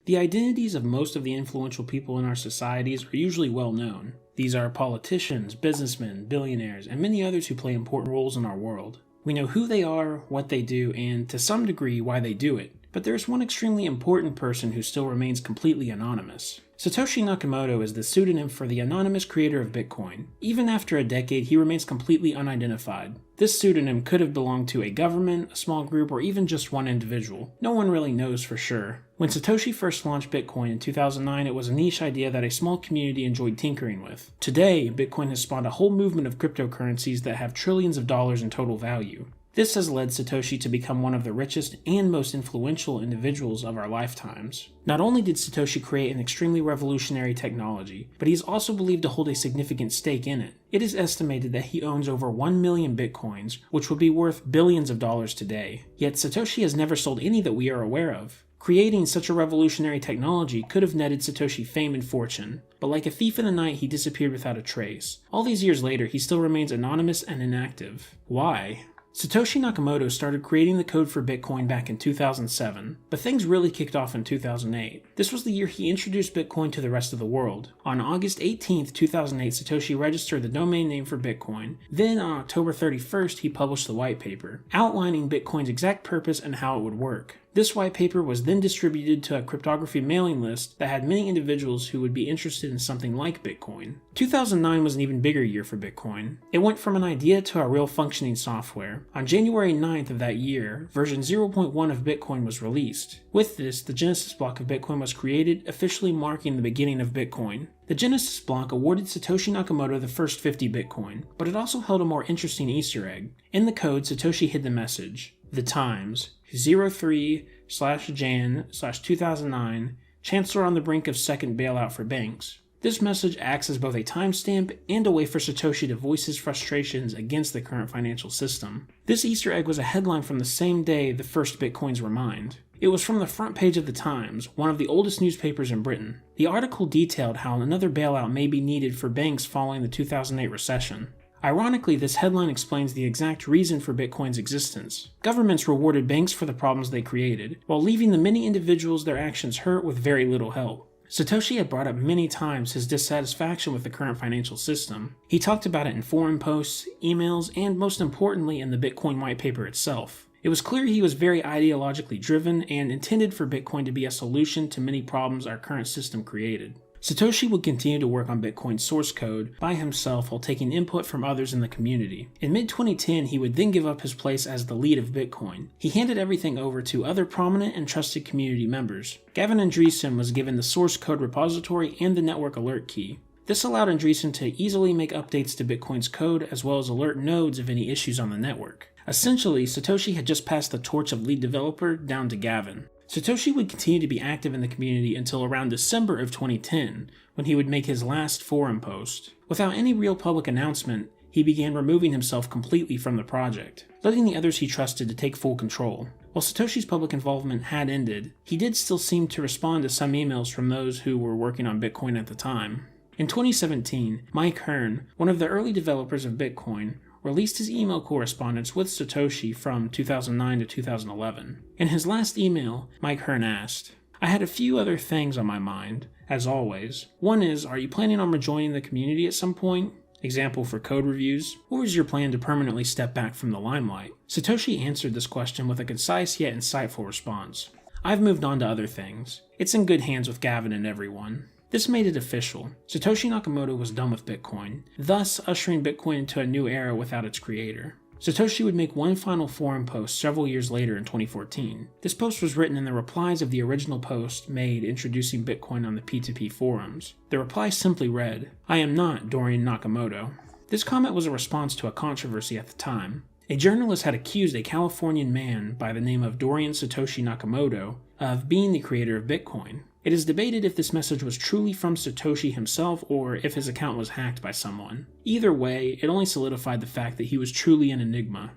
The identities of most of the influential people in our societies are usually well known. These are politicians, businessmen, billionaires, and many others who play important roles in our world. We know who they are, what they do, and to some degree why they do it. But there is one extremely important person who still remains completely anonymous. Satoshi Nakamoto is the pseudonym for the anonymous creator of Bitcoin. Even after a decade, he remains completely unidentified. This pseudonym could have belonged to a government, a small group, or even just one individual. No one really knows for sure. When Satoshi first launched Bitcoin in 2009, it was a niche idea that a small community enjoyed tinkering with. Today, Bitcoin has spawned a whole movement of cryptocurrencies that have trillions of dollars in total value. This has led Satoshi to become one of the richest and most influential individuals of our lifetimes. Not only did Satoshi create an extremely revolutionary technology, but he is also believed to hold a significant stake in it. It is estimated that he owns over 1 million bitcoins, which would be worth billions of dollars today. Yet Satoshi has never sold any that we are aware of. Creating such a revolutionary technology could have netted Satoshi fame and fortune, but like a thief in the night, he disappeared without a trace. All these years later, he still remains anonymous and inactive. Why? Satoshi Nakamoto started creating the code for Bitcoin back in 2007, but things really kicked off in 2008. This was the year he introduced Bitcoin to the rest of the world. On August 18, 2008, Satoshi registered the domain name for Bitcoin. Then on October 31st, he published the white paper, outlining Bitcoin's exact purpose and how it would work. This white paper was then distributed to a cryptography mailing list that had many individuals who would be interested in something like Bitcoin. 2009 was an even bigger year for Bitcoin. It went from an idea to a real functioning software. On January 9th of that year, version 0.1 of Bitcoin was released. With this, the Genesis block of Bitcoin was created, officially marking the beginning of Bitcoin. The Genesis block awarded Satoshi Nakamoto the first 50 Bitcoin, but it also held a more interesting Easter egg. In the code, Satoshi hid the message, "The Times, 03/Jan/2009, Chancellor on the brink of second bailout for banks." This message acts as both a timestamp and a way for Satoshi to voice his frustrations against the current financial system. This Easter egg was a headline from the same day the first Bitcoins were mined. It was from the front page of the Times, one of the oldest newspapers in Britain. The article detailed how another bailout may be needed for banks following the 2008 recession. Ironically, this headline explains the exact reason for Bitcoin's existence. Governments rewarded banks for the problems they created, while leaving the many individuals their actions hurt with very little help. Satoshi had brought up many times his dissatisfaction with the current financial system. He talked about it in forum posts, emails, and most importantly in the Bitcoin white paper itself. It was clear he was very ideologically driven and intended for Bitcoin to be a solution to many problems our current system created. Satoshi would continue to work on Bitcoin's source code by himself while taking input from others in the community. In mid-2010, he would then give up his place as the lead of Bitcoin. He handed everything over to other prominent and trusted community members. Gavin Andresen was given the source code repository and the network alert key. This allowed Andresen to easily make updates to Bitcoin's code as well as alert nodes of any issues on the network. Essentially, Satoshi had just passed the torch of lead developer down to Gavin. Satoshi would continue to be active in the community until around December of 2010, when he would make his last forum post. Without any real public announcement, he began removing himself completely from the project, letting the others he trusted to take full control. While Satoshi's public involvement had ended, he did still seem to respond to some emails from those who were working on Bitcoin at the time. In 2017, Mike Hearn, one of the early developers of Bitcoin, released his email correspondence with Satoshi from 2009 to 2011. In his last email, Mike Hearn asked, "I had a few other things on my mind, as always. One is, are you planning on rejoining the community at some point? Example for code reviews? Or is your plan to permanently step back from the limelight?" Satoshi answered this question with a concise yet insightful response. "I've moved on to other things. It's in good hands with Gavin and everyone." This made it official. Satoshi Nakamoto was done with Bitcoin, thus ushering Bitcoin into a new era without its creator. Satoshi would make one final forum post several years later in 2014. This post was written in the replies of the original post made introducing Bitcoin on the P2P forums. The reply simply read, "I am not Dorian Nakamoto." This comment was a response to a controversy at the time. A journalist had accused a Californian man by the name of Dorian Satoshi Nakamoto of being the creator of Bitcoin. It is debated if this message was truly from Satoshi himself or if his account was hacked by someone. Either way, it only solidified the fact that he was truly an enigma.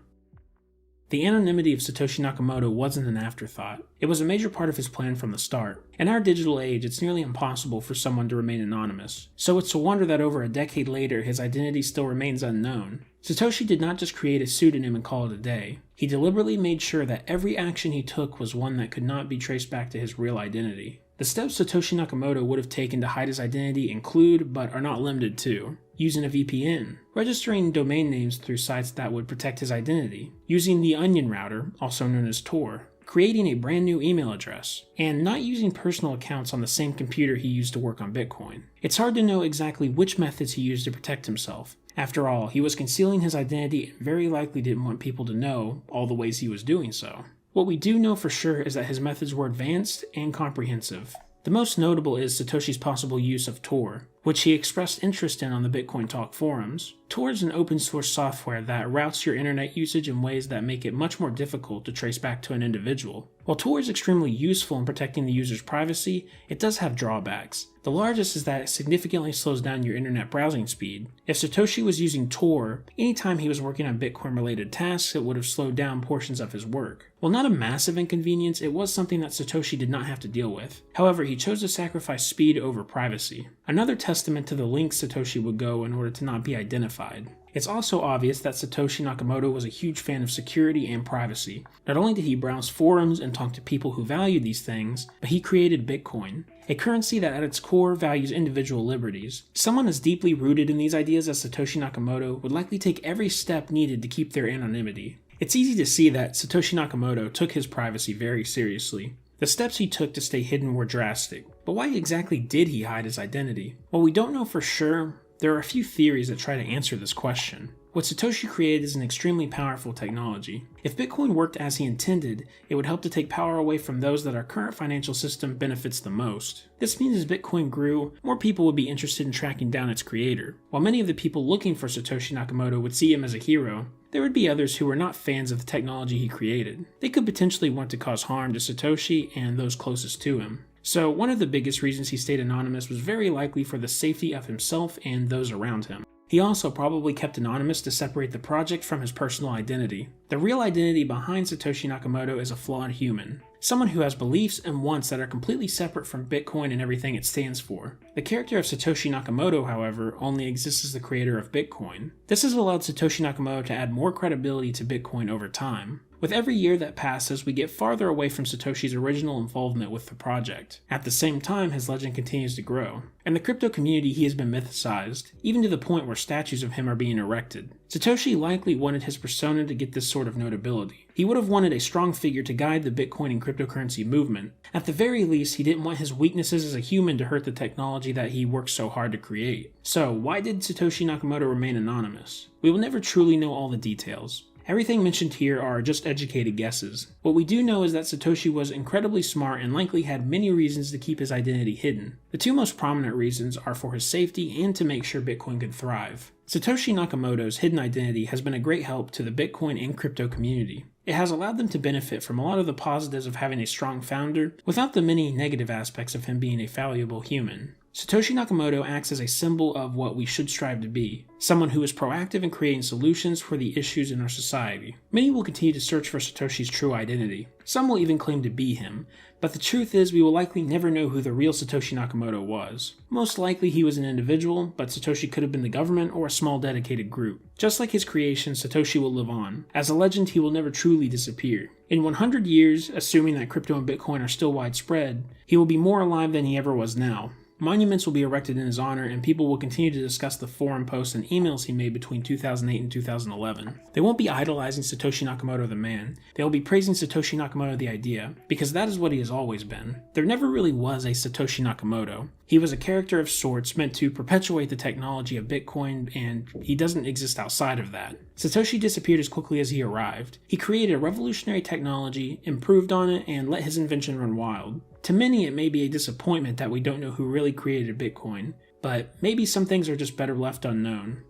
The anonymity of Satoshi Nakamoto wasn't an afterthought. It was a major part of his plan from the start. In our digital age, it's nearly impossible for someone to remain anonymous, so it's a wonder that over a decade later, his identity still remains unknown. Satoshi did not just create a pseudonym and call it a day. He deliberately made sure that every action he took was one that could not be traced back to his real identity. The steps Satoshi Nakamoto would have taken to hide his identity include, but are not limited to, using a VPN, registering domain names through sites that would protect his identity, using the Onion router, also known as Tor, creating a brand new email address, and not using personal accounts on the same computer he used to work on Bitcoin. It's hard to know exactly which methods he used to protect himself. After all, he was concealing his identity and very likely didn't want people to know all the ways he was doing so. What we do know for sure is that his methods were advanced and comprehensive. The most notable is Satoshi's possible use of Tor, which he expressed interest in on the Bitcoin Talk forums. Tor is an open source software that routes your internet usage in ways that make it much more difficult to trace back to an individual. While Tor is extremely useful in protecting the user's privacy, it does have drawbacks. The largest is that it significantly slows down your internet browsing speed. If Satoshi was using Tor, anytime he was working on Bitcoin-related tasks, it would have slowed down portions of his work. While not a massive inconvenience, it was something that Satoshi did not have to deal with. However, he chose to sacrifice speed over privacy. Another testament to the lengths Satoshi would go in order to not be identified. It's also obvious that Satoshi Nakamoto was a huge fan of security and privacy. Not only did he browse forums and talk to people who valued these things, but he created Bitcoin, a currency that at its core values individual liberties. Someone as deeply rooted in these ideas as Satoshi Nakamoto would likely take every step needed to keep their anonymity. It's easy to see that Satoshi Nakamoto took his privacy very seriously. The steps he took to stay hidden were drastic, but why exactly did he hide his identity? While we don't know for sure, there are a few theories that try to answer this question. What Satoshi created is an extremely powerful technology. If Bitcoin worked as he intended, it would help to take power away from those that our current financial system benefits the most. This means as Bitcoin grew, more people would be interested in tracking down its creator. While many of the people looking for Satoshi Nakamoto would see him as a hero, there would be others who were not fans of the technology he created. They could potentially want to cause harm to Satoshi and those closest to him. So one of the biggest reasons he stayed anonymous was very likely for the safety of himself and those around him. He also probably kept anonymous to separate the project from his personal identity. The real identity behind Satoshi Nakamoto is a flawed human. Someone who has beliefs and wants that are completely separate from Bitcoin and everything it stands for. The character of Satoshi Nakamoto, however, only exists as the creator of Bitcoin. This has allowed Satoshi Nakamoto to add more credibility to Bitcoin over time. With every year that passes, we get farther away from Satoshi's original involvement with the project. At the same time, his legend continues to grow. In the crypto community, he has been mythicized, even to the point where statues of him are being erected. Satoshi likely wanted his persona to get this sort of notability. He would have wanted a strong figure to guide the Bitcoin and cryptocurrency movement. At the very least, he didn't want his weaknesses as a human to hurt the technology that he worked so hard to create. So, why did Satoshi Nakamoto remain anonymous? We will never truly know all the details. Everything mentioned here are just educated guesses. What we do know is that Satoshi was incredibly smart and likely had many reasons to keep his identity hidden. The two most prominent reasons are for his safety and to make sure Bitcoin could thrive. Satoshi Nakamoto's hidden identity has been a great help to the Bitcoin and crypto community. It has allowed them to benefit from a lot of the positives of having a strong founder, without the many negative aspects of him being a fallible human. Satoshi Nakamoto acts as a symbol of what we should strive to be, someone who is proactive in creating solutions for the issues in our society. Many will continue to search for Satoshi's true identity. Some will even claim to be him, but the truth is we will likely never know who the real Satoshi Nakamoto was. Most likely he was an individual, but Satoshi could have been the government or a small dedicated group. Just like his creation, Satoshi will live on. As a legend, he will never truly disappear. In 100 years, assuming that crypto and Bitcoin are still widespread, he will be more alive than he ever was now. Monuments will be erected in his honor, and people will continue to discuss the forum posts and emails he made between 2008 and 2011. They won't be idolizing Satoshi Nakamoto the man, they will be praising Satoshi Nakamoto the idea, because that is what he has always been. There never really was a Satoshi Nakamoto. He was a character of sorts meant to perpetuate the technology of Bitcoin, and he doesn't exist outside of that. Satoshi disappeared as quickly as he arrived. He created a revolutionary technology, improved on it, and let his invention run wild. To many, it may be a disappointment that we don't know who really created Bitcoin, but maybe some things are just better left unknown.